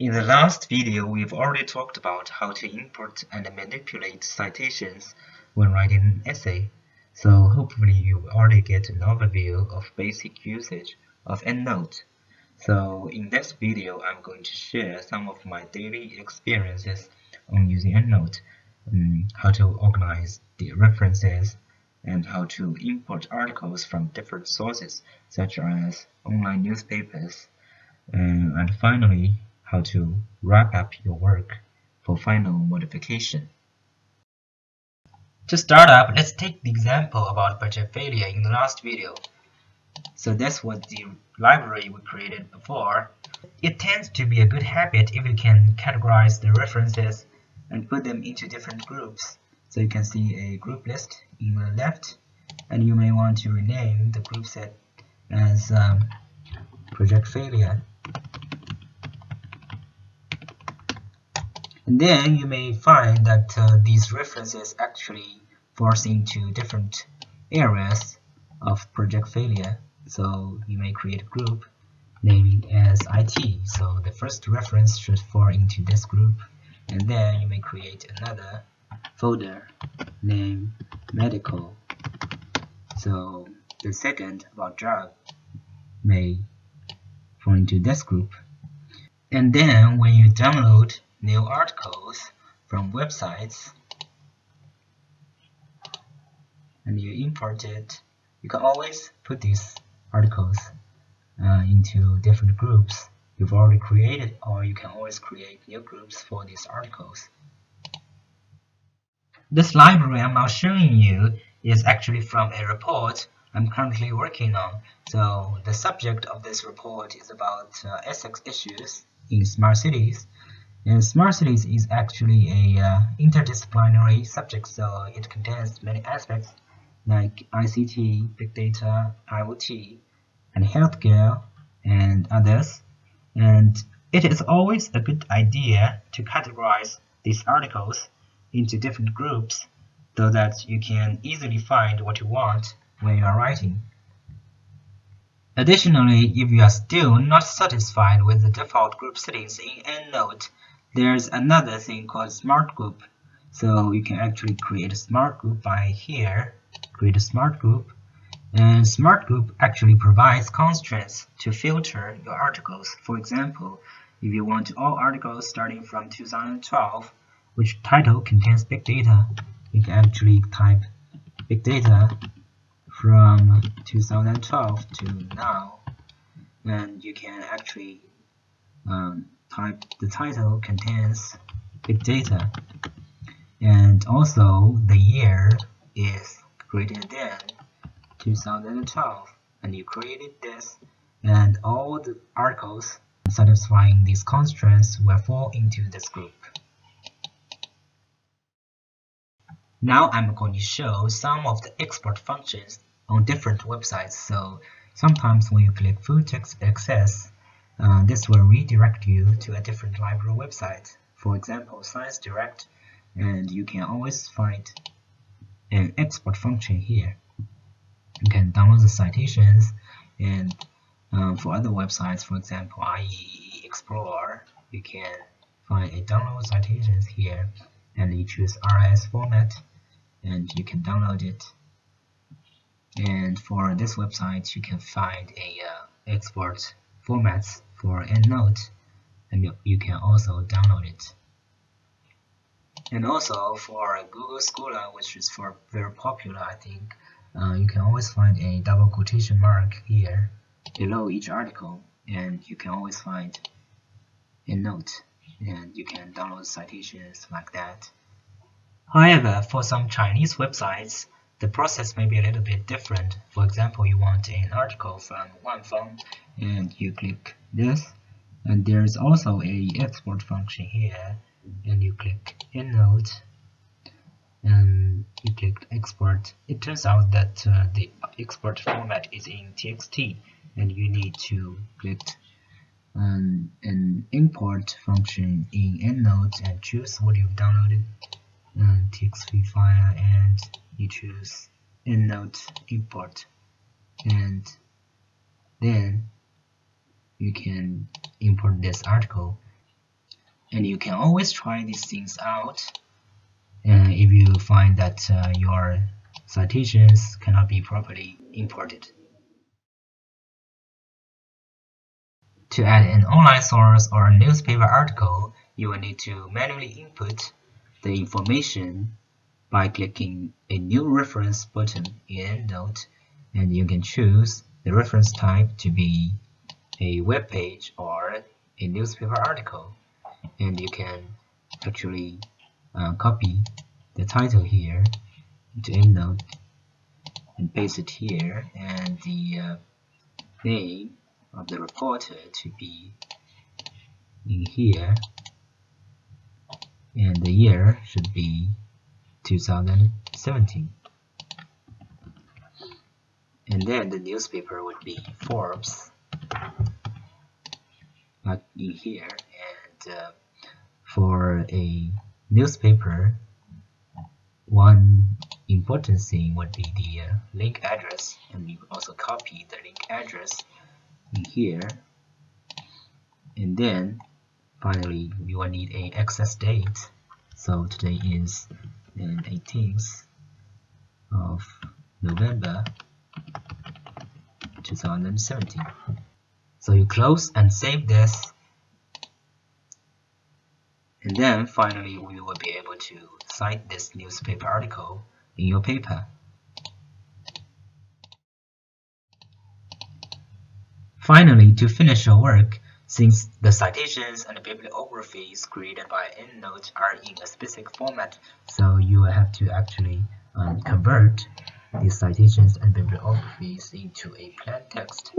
In the last video, we've already talked about how to import and manipulate citations when writing an essay. So hopefully you already get an overview of basic usage of EndNote. So in this video, I'm going to share some of my daily experiences on using EndNote, how to organize the references, and how to import articles from different sources such as online newspapers, and finally how to wrap up your work for final modification. To start up, let's take the example about project failure in the last video. So that's what the library we created before. It tends to be a good habit if you can categorize the references and put them into different groups. So you can see a group list in the left, and you may want to rename the group set as project failure. And then you may find that these references actually falls into different areas of project failure. So you may create a group named as IT. So the first reference should fall into this group, and then you may create another folder named medical. So the second about drug may fall into this group. And then when you download new articles from websites and you import it, you can always put these articles into different groups you've already created, or you can always create new groups for these articles. This library I'm now showing you is actually from a report I'm currently working on. So the subject of this report is about ethics issues in smart cities. And smart cities is actually a interdisciplinary subject, so it contains many aspects like ICT, big data, IoT, and healthcare, and others. And it is always a good idea to categorize these articles into different groups so that you can easily find what you want when you are writing. Additionally, if you are still not satisfied with the default group settings in EndNote, there's another thing called Smart Group. So you can actually create a Smart Group by here, create a Smart Group, and Smart Group actually provides constraints to filter your articles. For example, if you want all articles starting from 2012, which title contains big data, you can actually type big data from 2012 to now, and you can actually type the title contains big data, and also the year is greater than 2012, and you created this, and all the articles satisfying these constraints will fall into this group. Now I'm going to show some of the export functions on different websites. So sometimes when you click full text access, this will redirect you to a different library website. For example, Science Direct, and you can always find an export function here. You can download the citations, and for other websites, for example, IE Explorer, you can find a download citations here, and you choose RS format, and you can download it. And for this website, you can find a export formats for EndNote, and you can also download it. And also for Google Scholar, which is very popular, I think, you can always find a double quotation mark here below each article, and you can always find EndNote, and you can download citations like that. However, for some Chinese websites, the process may be a little bit different. For example, you want an article from Wanfeng, and you click this, and there's also a export function here, and you click EndNote, and you click export. It turns out that the export format is in TXT, and you need to click an import function in EndNote and choose what you've downloaded, and TXT file, and you choose EndNote import, and then you can import this article And you can always try these things out if you find that your citations cannot be properly imported. To add an online source or a newspaper article, you will need to manually input the information by clicking a New Reference button in EndNote, and you can choose the reference type to be a web page or a newspaper article. And you can actually copy the title here into EndNote and paste it here, and the name of the reporter to be in here, and the year should be 2017. And then the newspaper would be Forbes, like in here. And for a newspaper, one important thing would be the link address, and you also copy the link address in here. And then finally we will need a access date. So today is the 18th of November 2017. So you close and save this, and then finally we will be able to cite this newspaper article in your paper. Finally, to finish your work, since the citations and the bibliographies created by EndNote are in a specific format, so you will have to actually convert these citations and bibliographies into a plain text.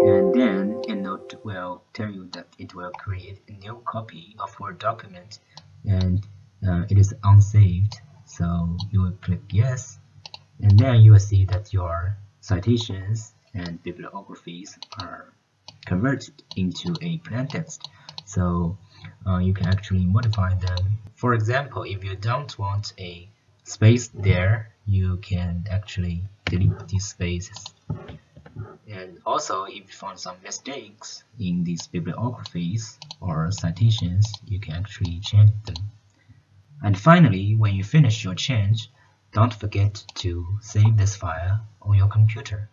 And then EndNote will tell you that it will create a new copy of Word document, and it is unsaved. So you will click yes, and then you will see that your citations and bibliographies are converted into a plain text. So you can actually modify them. For example, if you don't want a space there, you can actually delete these spaces. And also, if you found some mistakes in these bibliographies or citations, you can actually change them. And finally, when you finish your change, don't forget to save this file on your computer.